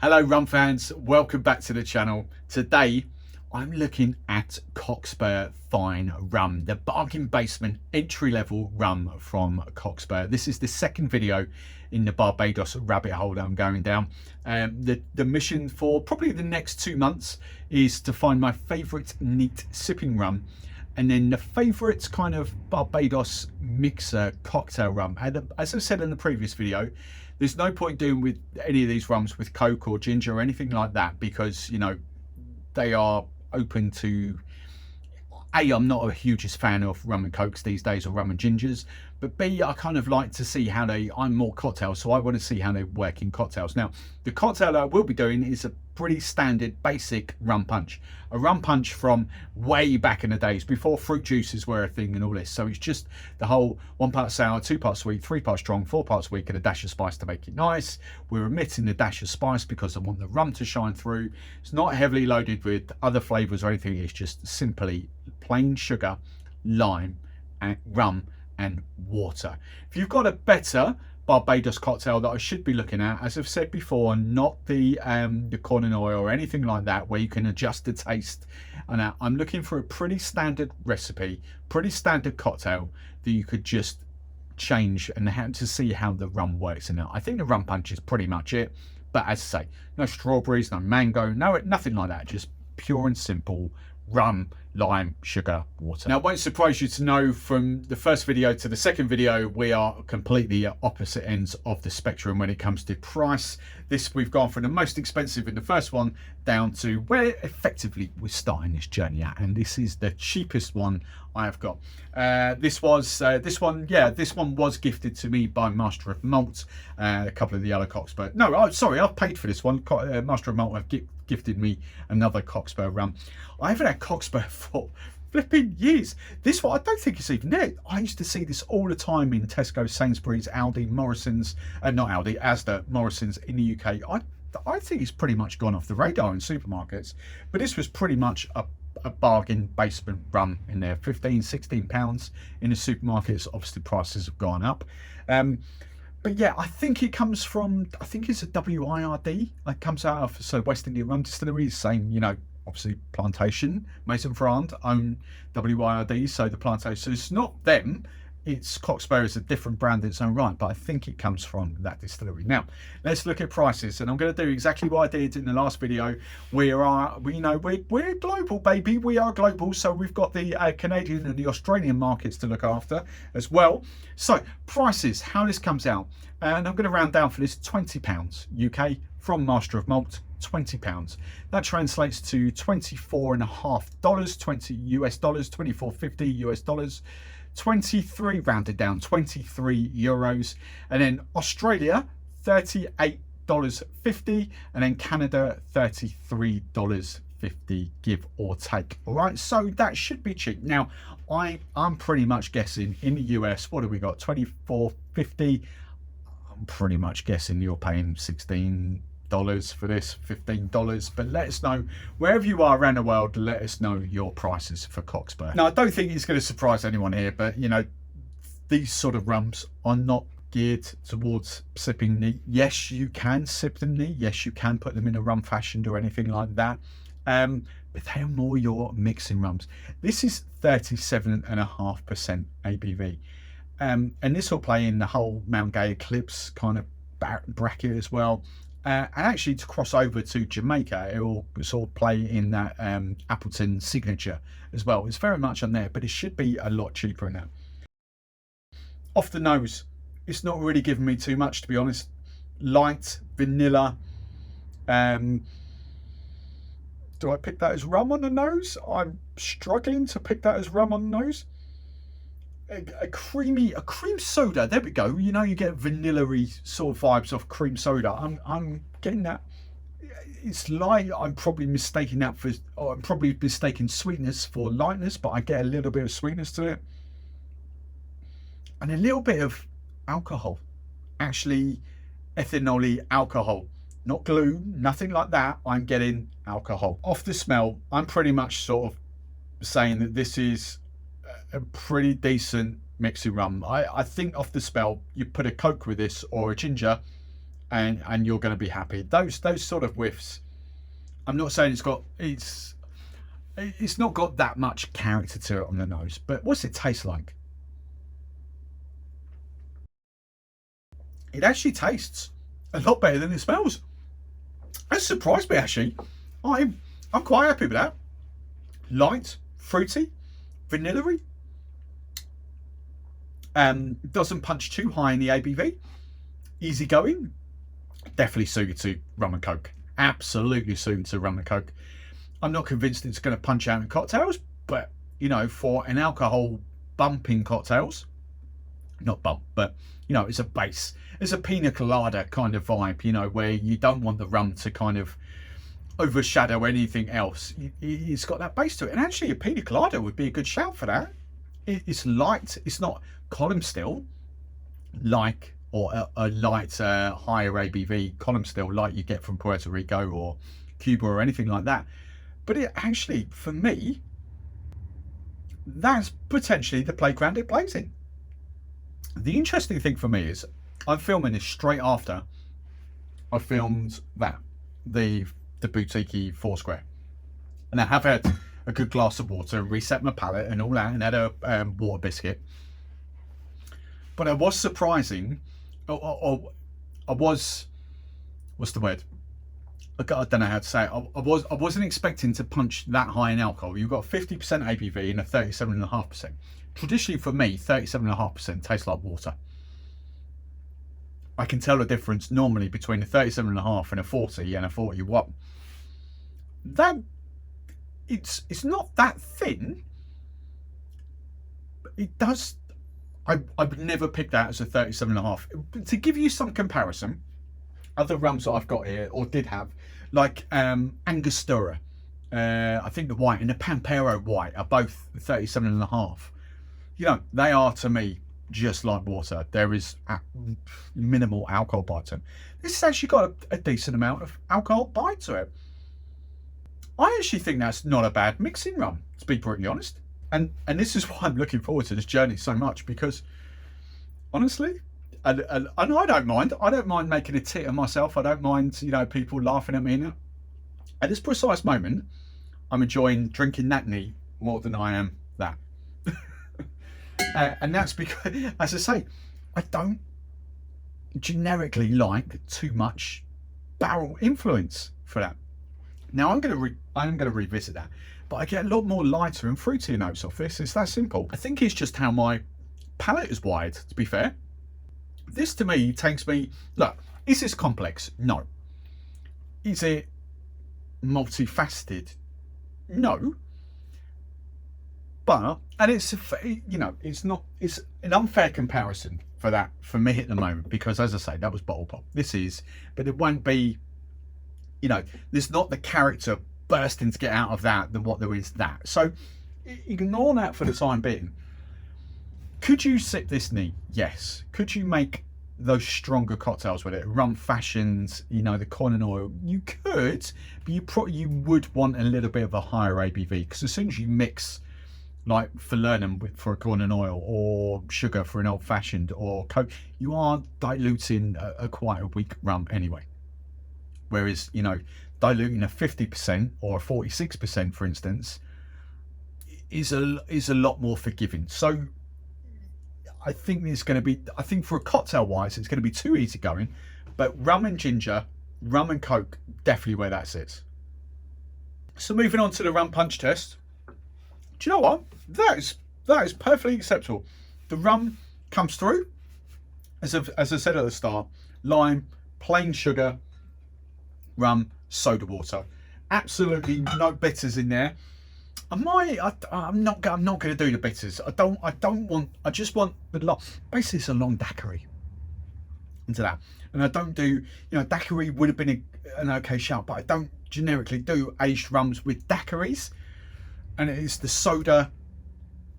Hello rum fans, welcome back to the channel. Today I'm looking at Cockspur Fine Rum, the bargain basement entry level rum from Cockspur. This is the second video in the Barbados rabbit hole that I'm going down. The mission for probably the next 2 months is to find my favourite neat sipping rum, and then the favourite kind of Barbados mixer cocktail rum. And as I said in the previous video, there's no point doing with any of these rums with Coke or ginger or anything like that, because, you know, they are open to, I'm not a hugest fan of rum and Cokes these days, or rum and gingers, but B, I kind of like to see how I'm more cocktails, so I want to see how they work in cocktails. Now, the cocktail that I will be doing is a pretty standard basic rum punch. A rum punch from way back in the days, before fruit juices were a thing and all this. So it's just the whole 1 part sour, 2 parts sweet, 3 parts strong, 4 parts weak, and a dash of spice to make it nice. We're omitting the dash of spice because I want the rum to shine through. It's not heavily loaded with other flavours or anything. It's just simply plain sugar, lime, and rum and water. If you've got a better Barbados cocktail that I should be looking at, as I've said before, not the corn and oil or anything like that, where you can adjust the taste. And I'm looking for a pretty standard recipe, pretty standard cocktail that you could just change and have to see how the rum works in it. I think the rum punch is pretty much it, but as I say, no strawberries, no mango, nothing like that. Just pure and simple rum, lime, sugar, water. Now, it won't surprise you to know from the first video to the second video, we are completely at opposite ends of the spectrum when it comes to price. We've gone from the most expensive in the first one down to where effectively we're starting this journey at, and this is the cheapest one I have got. This one was gifted to me by Master of Malt, a couple of the other Cockspur. No, sorry, I've paid for this one. Master of Malt have gifted me another Cockspur rum. I haven't had Cockspur for flipping years. This one, I don't think it's even there. I used to see this all the time in Tesco, Sainsbury's, Aldi, Morrison's, not Aldi, Asda, Morrison's in the UK. I think it's pretty much gone off the radar in supermarkets, but this was pretty much a bargain basement rum in there. 15, 16 pounds in the supermarkets. Obviously prices have gone up. But yeah, I think it comes from, I think it's a WIRD. It comes out of West India Rum Distillery, same, you know, obviously plantation, Mason Frand own WIRD, so the plantation, so it's not them, it's Cockspur is a different brand in its own right, but I think it comes from that distillery. Now, let's look at prices, and I'm going to do exactly what I did in the last video. We're global, baby. We are global, so we've got the Canadian and the Australian markets to look after as well. So, prices, how this comes out, and I'm going to round down for this, £20 UK from Master of Malt. £20. That translates to $24.50, 20 US dollars, 24.50 US dollars, 23 rounded down, 23 euros, and then Australia $38.50, and then Canada $33.50, give or take. All right, so that should be cheap. Now, I'm pretty much guessing in the US, what have we got? $24.50. I'm pretty much guessing you're paying $16 for this, $15, but let us know wherever you are around the world. Let us know your prices for Cockspur. Now, I don't think it's going to surprise anyone here, but you know, these sort of rums are not geared towards sipping neat. Yes, you can sip them neat. Yes, you can put them in a rum fashioned or anything like that, but they are more your mixing rums. This is 37.5% ABV, and this will play in the whole Mount Gay Eclipse kind of bracket as well. And actually, to cross over to Jamaica, it will sort of play in that Appleton signature as well. It's very much on there, but it should be a lot cheaper in that. Off the nose, it's not really giving me too much, to be honest. Light, vanilla. Do I pick that as rum on the nose? I'm struggling to pick that as rum on the nose. A cream soda, there we go. You know, you get vanilla-y sort of vibes off cream soda. I'm getting that. It's light. I'm probably mistaking that for, or I'm probably mistaking sweetness for lightness, but I get a little bit of sweetness to it, and a little bit of alcohol, actually ethanol alcohol, not glue, nothing like that. I'm getting alcohol. Off the smell, I'm pretty much sort of saying that this is a pretty decent mixing rum. I think off the spell, you put a Coke with this or a ginger, and you're going to be happy. Those sort of whiffs. I'm not saying it's not got that much character to it on the nose, but what's it taste like? It actually tastes a lot better than it smells. That surprised me, actually. I'm quite happy with that. Light, fruity, vanilla-y. Doesn't punch too high in the ABV. Easy going. Definitely suited to rum and coke. Absolutely suited to rum and coke. I'm not convinced it's going to punch out in cocktails, but you know, for an alcohol bump in cocktails, not bump, but you know, it's a base. It's a pina colada kind of vibe, you know, where you don't want the rum to kind of overshadow anything else. It's got that base to it. And actually a pina colada would be a good shout for that. It's light. It's not column still like, or a light higher ABV column still like you get from Puerto Rico or Cuba or anything like that. But it actually, for me, that's potentially the playground it plays in. The interesting thing for me is I'm filming this straight after I filmed the boutique Foursquare, and I have had a good glass of water and reset my palate and all that, and had a water biscuit. But I was surprising, or I was, what's the word? I don't know how to say it. I wasn't expecting to punch that high in alcohol. You've got 50% ABV and a 37.5%. Traditionally for me, 37.5% tastes like water. I can tell the difference normally between a 37.5 and a 40 and a 41. That it's not that thin. But it does. I would never pick that as a 37.5. To give you some comparison, other rums that I've got here or did have, like Angostura, I think the white and the Pampero white are both 37.5. You know, they are to me just like water. There is minimal alcohol bite to them. This has actually got a decent amount of alcohol bite to it. I actually think that's not a bad mixing rum, to be brutally honest. And this is why I'm looking forward to this journey so much, because honestly, and I don't mind making a tit of myself. I don't mind, you know, people laughing at me. At this precise moment, I'm enjoying drinking that neat more than I am that. And that's because, as I say, I don't generically like too much barrel influence for that. Now I'm going to revisit that, but I get a lot more lighter and fruitier notes off this. It's that simple. I think it's just how my palate is wired, to be fair. This to me takes me, look, is this complex? No. Is it multifaceted? No. But, and it's, you know, it's an unfair comparison for that, for me at the moment, because as I say, that was bottle pop. This is, but it won't be, you know, there's not the character bursting to get out of that than what there is that. So ignore that for the time being. Could you sip this neat? Yes. Could you make those stronger cocktails with it? Rum fashions, you know, the corn and oil. You could, but you would want a little bit of a higher ABV, because as soon as you mix like falernum for a corn and oil, or sugar for an old fashioned, or coke, you are diluting a quite a weak rum anyway. Whereas, you know, diluting a 50% or a 46%, for instance, is a lot more forgiving. So I think there's going to be, I think for a cocktail wise, it's going to be too easy going, but rum and ginger, rum and coke, definitely where that sits. So moving on to the rum punch test. Do you know what? That is perfectly acceptable. The rum comes through, as I said at the start, lime, plain sugar, rum, soda water. Absolutely no bitters in there. I'm not going to do the bitters. I just want the long. Basically, it's a long daiquiri into that, and I don't do. You know, daiquiri would have been an okay shout, but I don't generically do aged rums with daiquiris. And it's the soda,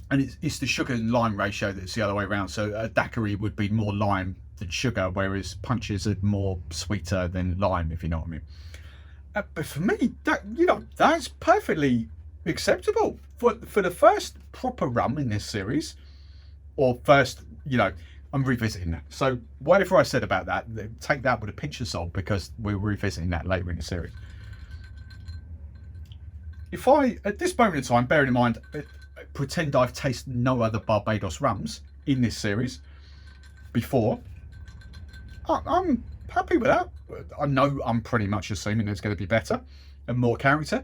and it's the sugar and lime ratio that's the other way around. So a daiquiri would be more lime than sugar, whereas punches are more sweeter than lime, if you know what I mean. But for me, that's perfectly acceptable for the first proper rum in this series, or first, you know, I'm revisiting that. So whatever I said about that, take that with a pinch of salt, because we're revisiting that later in the series. If I, at this moment in time, bearing in mind, pretend I've tasted no other Barbados rums in this series before, I'm happy with that. I know I'm pretty much assuming there's going to be better and more character,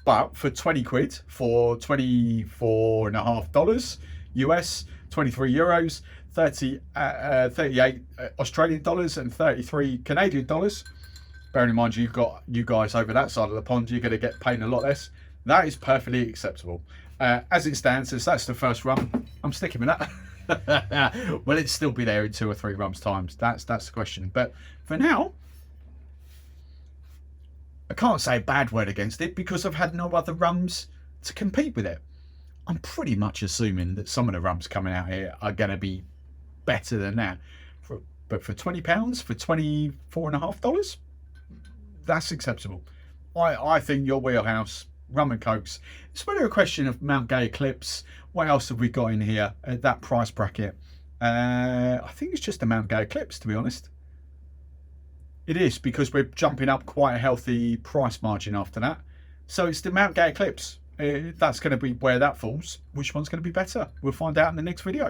but for 20 quid, for $24.50 US, 23 euros, 38 Australian dollars and 33 Canadian dollars, bearing in mind you've got you guys over that side of the pond, you're going to get paid a lot less. That is perfectly acceptable. As it stands, as that's the first rum, I'm sticking with that. Will it still be there in 2 or 3 rums times? That's the question. But for now, I can't say a bad word against it, because I've had no other rums to compete with it. I'm pretty much assuming that some of the rums coming out here are going to be better than that. But for £20, for $24.50, that's acceptable. I think your wheelhouse, rum and cokes. It's really a question of Mount Gay Eclipse. What else have we got in here at that price bracket? I think it's just a Mount Gay Eclipse, to be honest. It is, because we're jumping up quite a healthy price margin after that. So it's the Mount Gay Eclipse. That's going to be where that falls. Which one's going to be better? We'll find out in the next video.